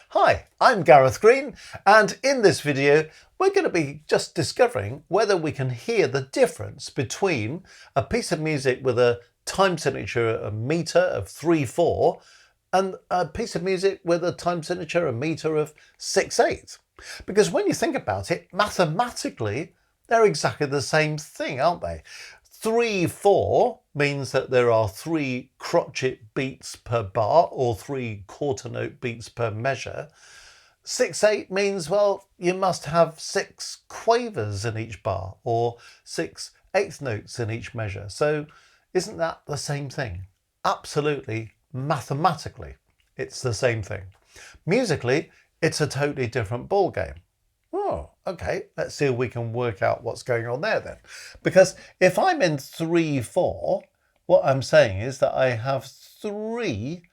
Hi, I'm Gareth Green, and in this video we're going to be just discovering whether we can hear the difference between a piece of music with a time signature, a meter of 3/4, and a piece of music with a time signature, a meter of 6/8. Because when you think about it, mathematically they're exactly the same thing, aren't they? 3/4 means that there are 3 crotchet beats per bar or 3 quarter note beats per measure. 6/8 means, well, you must have 6 quavers in each bar or 6 eighth notes in each measure. So isn't that the same thing? Absolutely, mathematically, it's the same thing. Musically, it's a totally different ball game. Oh, okay, let's see if we can work out what's going on there then. Because if I'm in 3/4, what I'm saying is that I have 3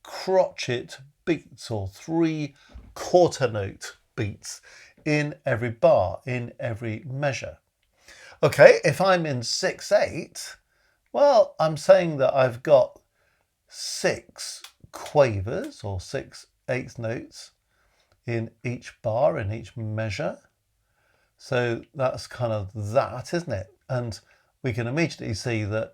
crotchet beats or 3 quarter note beats in every bar, in every measure. Okay, if I'm in 6/8, well, I'm saying that I've got 6 quavers or 6 eighth notes in each bar, in each measure. So that's kind of that, isn't it? And we can immediately see that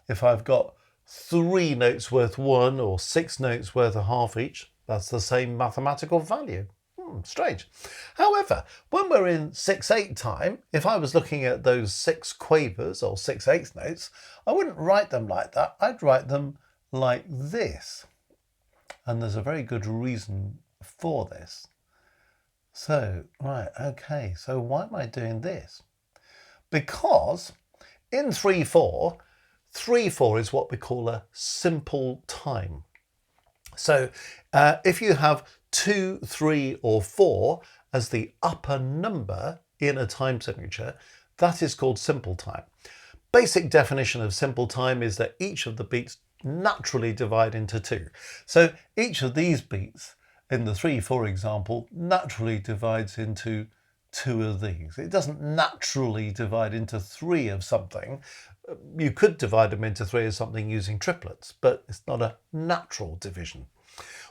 if I've got 3 notes worth 1 or 6 notes worth a half each, that's the same mathematical value. Strange. However, when we're in 6/8 time, if I was looking at those 6 quavers or 6/8 notes, I wouldn't write them like that. I'd write them like this. And there's a very good reason for this. So, right, okay, so why am I doing this? Because in 3/4, 3/4 is what we call a simple time. So if you have 2, 3 or 4 as the upper number in a time signature, that is called simple time. Basic definition of simple time is that each of the beats naturally divide into 2. So each of these beats in the 3/4 example naturally divides into 2 of these. It doesn't naturally divide into 3 of something. You could divide them into 3 of something using triplets, but it's not a natural division.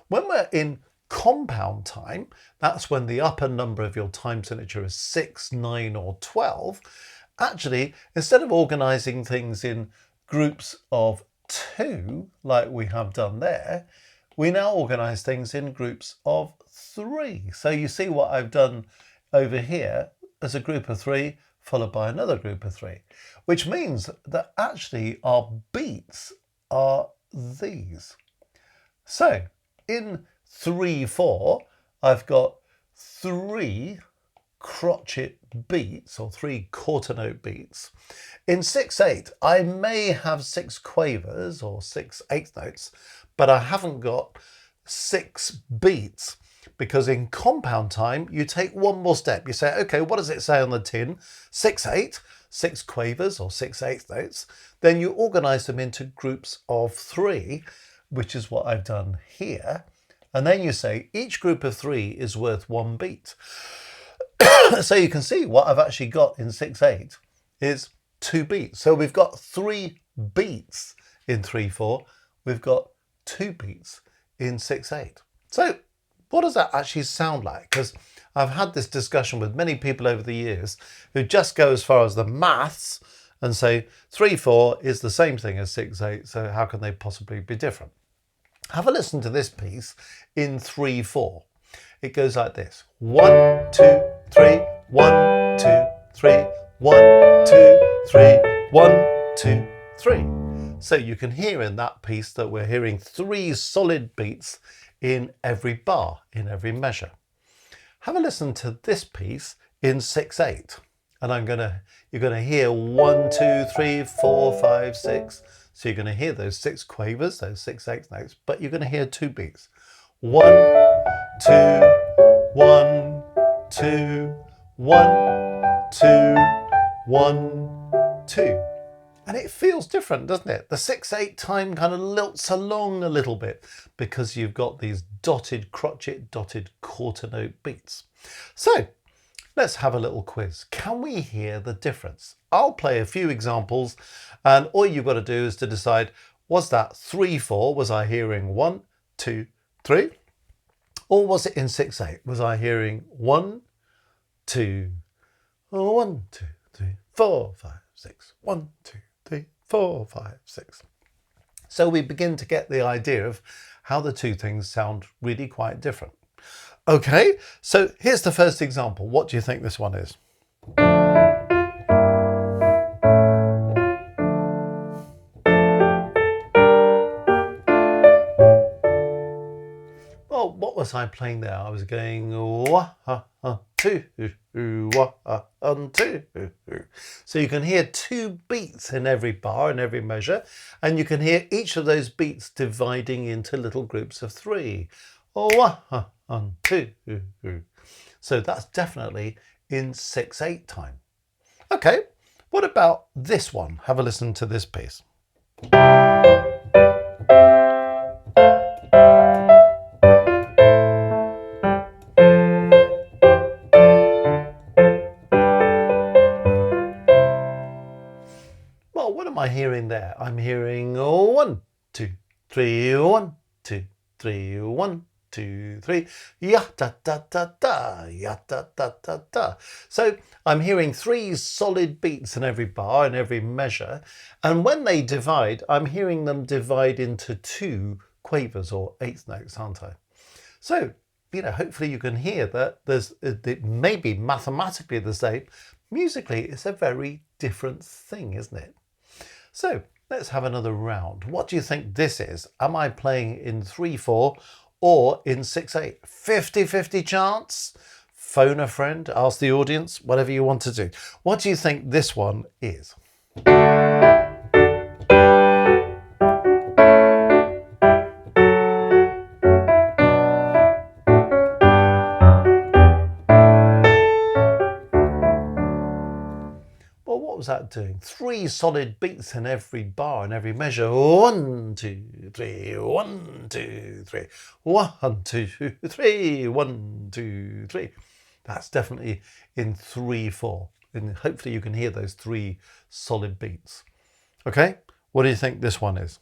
When we're in compound time, that's when the upper number of your time signature is 6, 9 or 12. Actually, instead of organising things in groups of 2, like we have done there, we now organise things in groups of 3. So you see what I've done over here as a group of 3 followed by another group of 3, which means that actually our beats are these. So in 3/4, I've got 3 crotchet beats or 3 quarter note beats. In 6/8, I may have 6 quavers or 6 eighth notes, but I haven't got 6 beats, because in compound time, you take one more step. You say, okay, what does it say on the tin? 6/8, 6 quavers or 6 eighth notes. Then you organize them into groups of 3, which is what I've done here. And then you say each group of 3 is worth 1 beat. So you can see what I've actually got in 6/8 is 2 beats. So we've got 3 beats in 3/4. We've got 2 beats in 6/8. So what does that actually sound like? Because I've had this discussion with many people over the years who just go as far as the maths and say 3/4 is the same thing as 6/8. So how can they possibly be different? Have a listen to this piece in 3/4. It goes like this: 1, 2, 3, 1, 2, 3, 1, 2, 3, 1, 2, 3. So you can hear in that piece that we're hearing 3 solid beats in every bar, in every measure. Have a listen to this piece in 6/8. And you're gonna hear 1, 2, 3, 4, 5, 6. So you're going to hear those 6 quavers, those 6 eighth notes, but you're going to hear 2 beats. 1, 2, 1, 2, 1, 2, 1, 2. And it feels different, doesn't it? The 6/8 time kind of lilts along a little bit because you've got these dotted crotchet, dotted quarter note beats. So let's have a little quiz. Can we hear the difference? I'll play a few examples, and all you've got to do is to decide, was that 3/4? Was I hearing 1, 2, 3? Or was it in 6/8? Was I hearing 1, 2, 1, 2, 3, 4, 5, 6, 1, 2, 3, 4, 5, 6. So we begin to get the idea of how the two things sound really quite different. Okay, so here's the first example. What do you think this one is? Well, what was I playing there? I was going 1, 2, 1, 2. So you can hear 2 beats in every bar and every measure, and you can hear each of those beats dividing into little groups of 3. 1, 2. So that's definitely in 6/8 time. Okay, what about this one? Have a listen to this piece. Well, what am I hearing there? I'm hearing 1, 2, 3, 1, 2, 3, 1, 2, 3, ya da da da da, ya da da da da. So I'm hearing 3 solid beats in every bar and every measure, and when they divide, I'm hearing them divide into 2 quavers or 8th notes, aren't I? So, hopefully you can hear that it may be mathematically the same. Musically, it's a very different thing, isn't it? So let's have another round. What do you think this is? Am I playing in 3/4 or in 6/8? 50-50 chance? Phone a friend, ask the audience, whatever you want to do. What do you think this one is? Well, what was that doing? 3 solid beats in every bar and every measure. 1, 2, 3, 1, 2, 3, 1, 2, 3, 1, 2, 3. That's definitely in 3/4. And hopefully you can hear those 3 solid beats. Okay, what do you think this one is?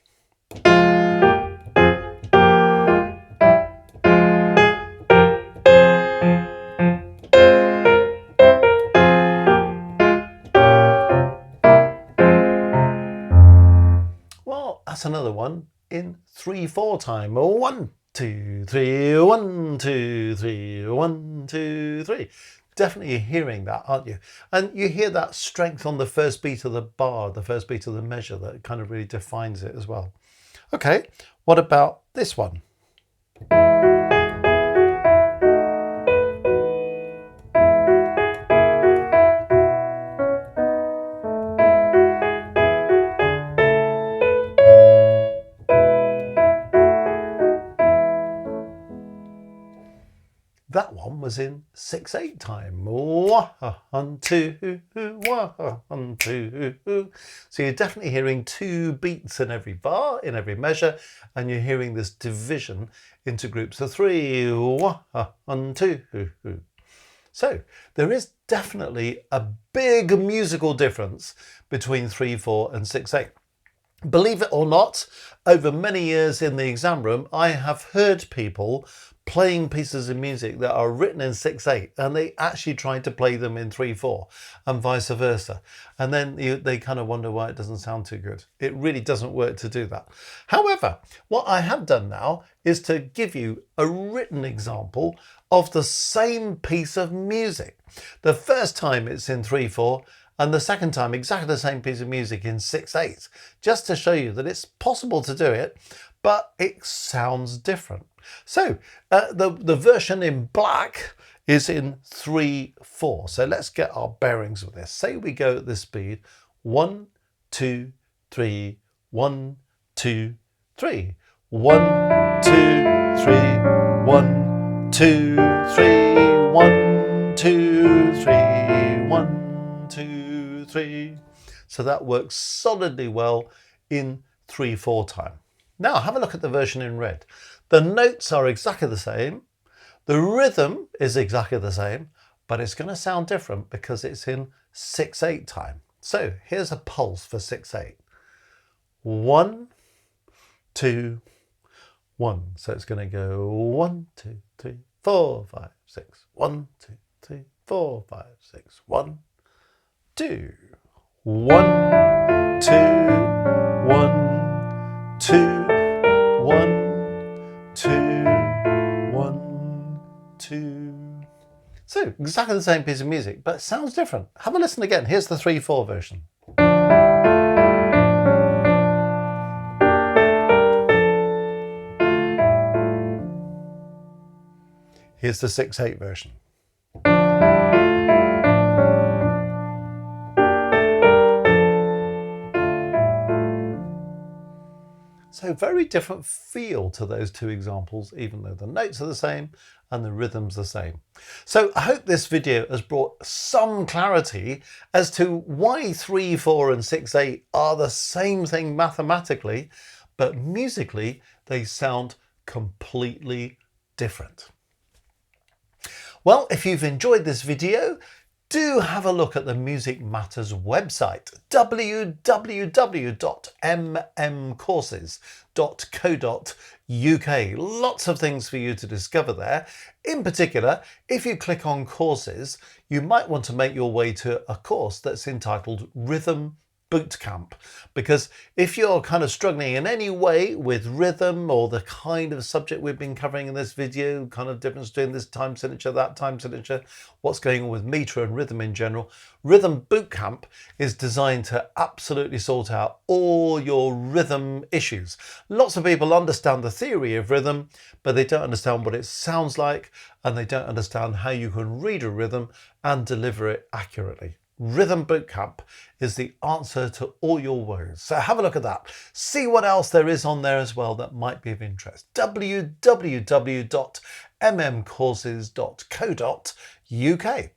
Well, that's another one in 3/4 time. 1, 2, 3, 1, 2, 3, 1, 2, 3. Definitely hearing that, aren't you? And you hear that strength on the first beat of the bar, the first beat of the measure, that kind of really defines it as well. Okay, what about this one? That one was in 6/8 time. 1, 2, 1, 2. So you're definitely hearing 2 beats in every bar, in every measure, and you're hearing this division into groups of 3. 1, 2. So there is definitely a big musical difference between 3/4 and 6/8. Believe it or not, over many years in the exam room, I have heard people playing pieces of music that are written in 6/8 and they actually tried to play them in 3/4 and vice versa. And then they kind of wonder why it doesn't sound too good. It really doesn't work to do that. However, what I have done now is to give you a written example of the same piece of music. The first time it's in 3/4, and the second time exactly the same piece of music in 6/8, just to show you that it's possible to do it, but it sounds different. So the version in black is in 3/4. So let's get our bearings with this. Say we go at this speed, 1, 2, 3, 1, 2, 3, 1, 2, 3, 1, 2, 3, 1, 2, 3, 1, 2, 3. So that works solidly well in 3/4 time. Now have a look at the version in red. The notes are exactly the same. The rhythm is exactly the same, but it's going to sound different because it's in 6/8 time. So here's a pulse for 6/8. 1, 2, 1. So it's going to go 1, 2, 2, 4, 5, 6. 1, 2, 3, 4, 5, 6. 1, 2. 1, 2, 1, 2, 1, 2, 1, 2. So exactly the same piece of music, but it sounds different. Have a listen again. Here's the 3/4 version. Here's the 6/8 version. So very different feel to those two examples, even though the notes are the same and the rhythm's the same. So I hope this video has brought some clarity as to why 3/4 and 6/8 are the same thing mathematically, but musically they sound completely different. Well, if you've enjoyed this video, do have a look at the Music Matters website, www.mmcourses.co.uk. Lots of things for you to discover there. In particular, if you click on courses, you might want to make your way to a course that's entitled Rhythm Bootcamp, because if you're kind of struggling in any way with rhythm or the kind of subject we've been covering in this video, kind of difference between this time signature, that time signature, what's going on with meter and rhythm in general, Rhythm Bootcamp is designed to absolutely sort out all your rhythm issues. Lots of people understand the theory of rhythm, but they don't understand what it sounds like, and they don't understand how you can read a rhythm and deliver it accurately. Rhythm Bootcamp is the answer to all your woes. So have a look at that. See what else there is on there as well that might be of interest. www.mmcourses.co.uk.